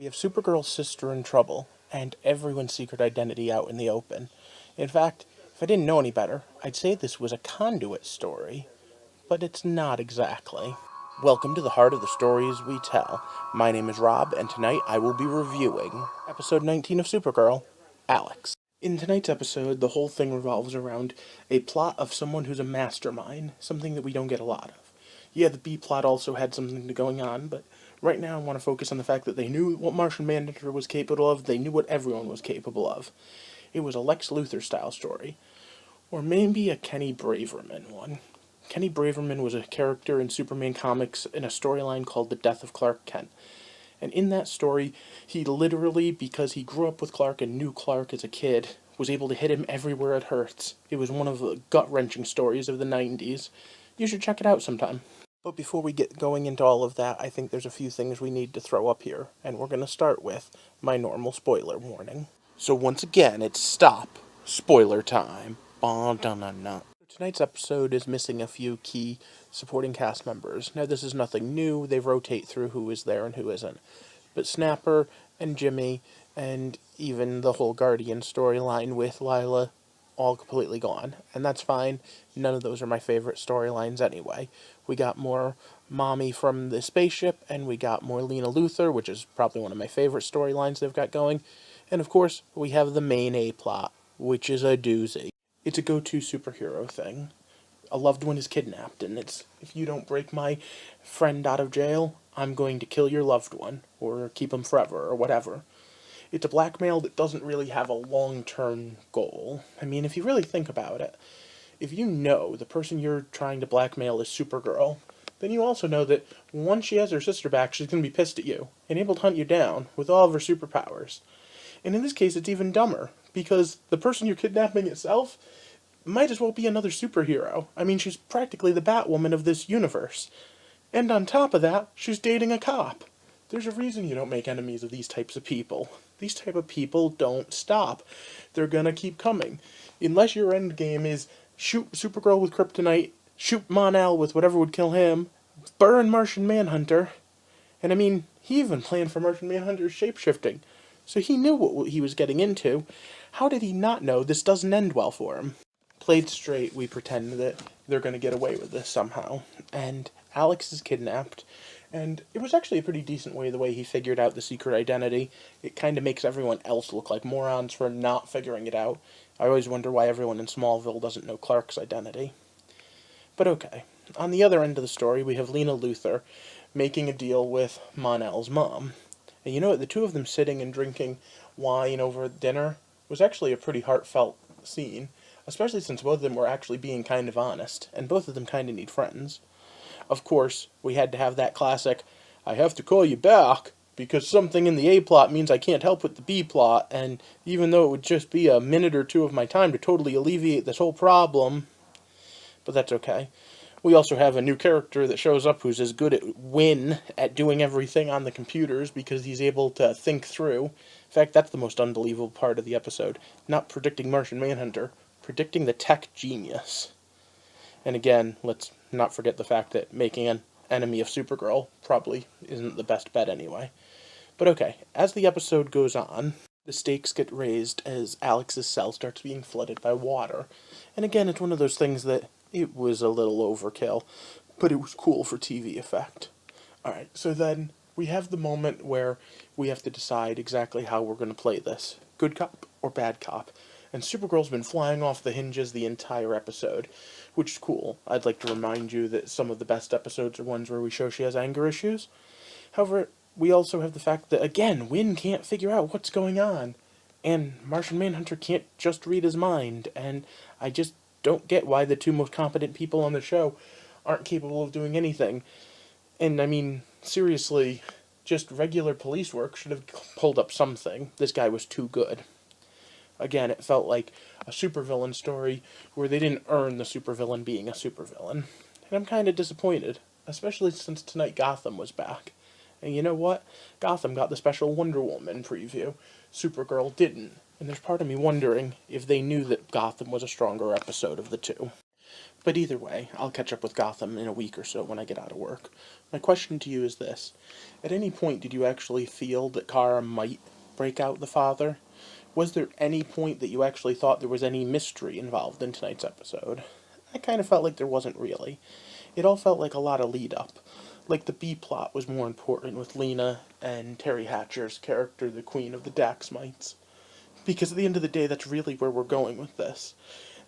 We have Supergirl's sister in trouble, and everyone's secret identity out in the open. In fact, if I didn't know any better, I'd say this was a conduit story, but it's not exactly. Welcome to the heart of the stories we tell. My name is Rob, and tonight I will be reviewing episode 19 of Supergirl, Alex. In tonight's episode, the whole thing revolves around a plot of someone who's a mastermind, something that we don't get a lot of. Yeah, the B plot also had something going on, but right now I want to focus on the fact that they knew what Martian Manhunter was capable of, they knew what everyone was capable of. It was a Lex Luthor-style story, or maybe a Kenny Braverman one. Kenny Braverman was a character in Superman comics in a storyline called The Death of Clark Kent. And in that story, he literally, because he grew up with Clark and knew Clark as a kid, was able to hit him everywhere it hurts. It was one of the gut-wrenching stories of the 90s. You should check it out sometime. But before we get going into all of that, I think there's a few things we need to throw up here, and we're going to start with my normal spoiler warning. So once again, it's stop. Spoiler time. Tonight's episode is missing a few key supporting cast members. Now, this is nothing new. They rotate through who is there and who isn't. But Snapper and Jimmy and even the whole Guardian storyline with Lila, all completely gone. And that's fine. None of those are my favorite storylines anyway. We got more Mommy from the spaceship, and we got more Lena Luthor, which is probably one of my favorite storylines they've got going. And of course, we have the main A-plot, which is a doozy. It's a go-to superhero thing. A loved one is kidnapped, and it's, if you don't break my friend out of jail, I'm going to kill your loved one, or keep him forever, or whatever. It's a blackmail that doesn't really have a long-term goal. I mean, if you really think about it, if you know the person you're trying to blackmail is Supergirl, then you also know that once she has her sister back, she's going to be pissed at you, and able to hunt you down with all of her superpowers. And in this case, it's even dumber, because the person you're kidnapping itself might as well be another superhero. I mean, she's practically the Batwoman of this universe. And on top of that, she's dating a cop. There's a reason you don't make enemies of these types of people. These type of people don't stop. They're gonna keep coming. Unless your end game is shoot Supergirl with kryptonite, shoot Mon-El with whatever would kill him, burn Martian Manhunter. And I mean, he even planned for Martian Manhunter's shapeshifting. So he knew what he was getting into. How did he not know this doesn't end well for him? Played straight, we pretend that they're going to get away with this somehow. And Alex is kidnapped. And it was actually a pretty decent way, the way he figured out the secret identity. It kind of makes everyone else look like morons for not figuring it out. I always wonder why everyone in Smallville doesn't know Clark's identity. But okay. On the other end of the story, we have Lena Luthor making a deal with Mon-El's mom. And you know what? The two of them sitting and drinking wine over dinner was actually a pretty heartfelt scene, especially since both of them were actually being kind of honest, and both of them kind of need friends. Of course, we had to have that classic, I have to call you back, because something in the A-plot means I can't help with the B-plot, and even though it would just be a minute or two of my time to totally alleviate this whole problem, but that's okay. We also have a new character that shows up who's as good at doing everything on the computers because he's able to think through. In fact, that's the most unbelievable part of the episode. Not predicting Martian Manhunter, predicting the tech genius. And again, let's not forget the fact that making an enemy of Supergirl probably isn't the best bet anyway. But okay, as the episode goes on, the stakes get raised as Alex's cell starts being flooded by water. And again, it's one of those things that it was a little overkill, but it was cool for TV effect. Alright, so then we have the moment where we have to decide exactly how we're going to play this. Good cop or bad cop. And Supergirl's been flying off the hinges the entire episode, which is cool. I'd like to remind you that some of the best episodes are ones where we show she has anger issues. However, we also have the fact that, again, Wynn can't figure out what's going on. And Martian Manhunter can't just read his mind, and I just don't get why the two most competent people on the show aren't capable of doing anything. And, I mean, seriously, just regular police work should have pulled up something. This guy was too good. Again, it felt like a supervillain story where they didn't earn the supervillain being a supervillain. And I'm kind of disappointed, especially since tonight Gotham was back. And you know what? Gotham got the special Wonder Woman preview. Supergirl didn't. And there's part of me wondering if they knew that Gotham was a stronger episode of the two. But either way, I'll catch up with Gotham in a week or so when I get out of work. My question to you is this. At any point did you actually feel that Kara might break out the father? Was there any point that you actually thought there was any mystery involved in tonight's episode? I kind of felt like there wasn't really. It all felt like a lot of lead up. Like the B plot was more important with Lena and Terry Hatcher's character, the Queen of the Daxmites. Because at the end of the day, that's really where we're going with this.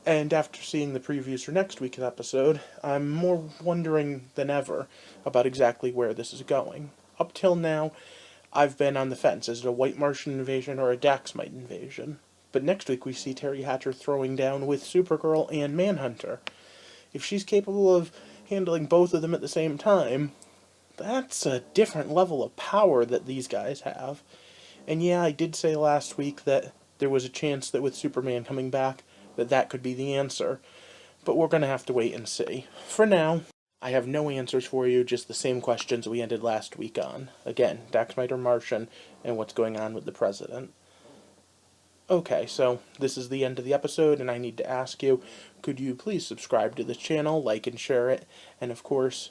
And after seeing the previews for next week's episode, I'm more wondering than ever about exactly where this is going. Up till now, I've been on the fence. Is it a White Martian invasion or a Daxmite invasion? But next week we see Terry Hatcher throwing down with Supergirl and Manhunter. If she's capable of handling both of them at the same time, that's a different level of power that these guys have. And yeah, I did say last week that there was a chance that with Superman coming back, that could be the answer. But we're going to have to wait and see. For now, I have no answers for you, just the same questions we ended last week on. Again, Daxmite or Martian, and what's going on with the President. Okay, so this is the end of the episode, and I need to ask you, could you please subscribe to this channel, like and share it, and of course,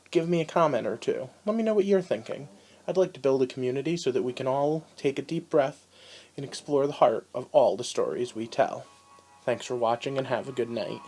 give me a comment or two. Let me know what you're thinking. I'd like to build a community so that we can all take a deep breath and explore the heart of all the stories we tell. Thanks for watching and have a good night.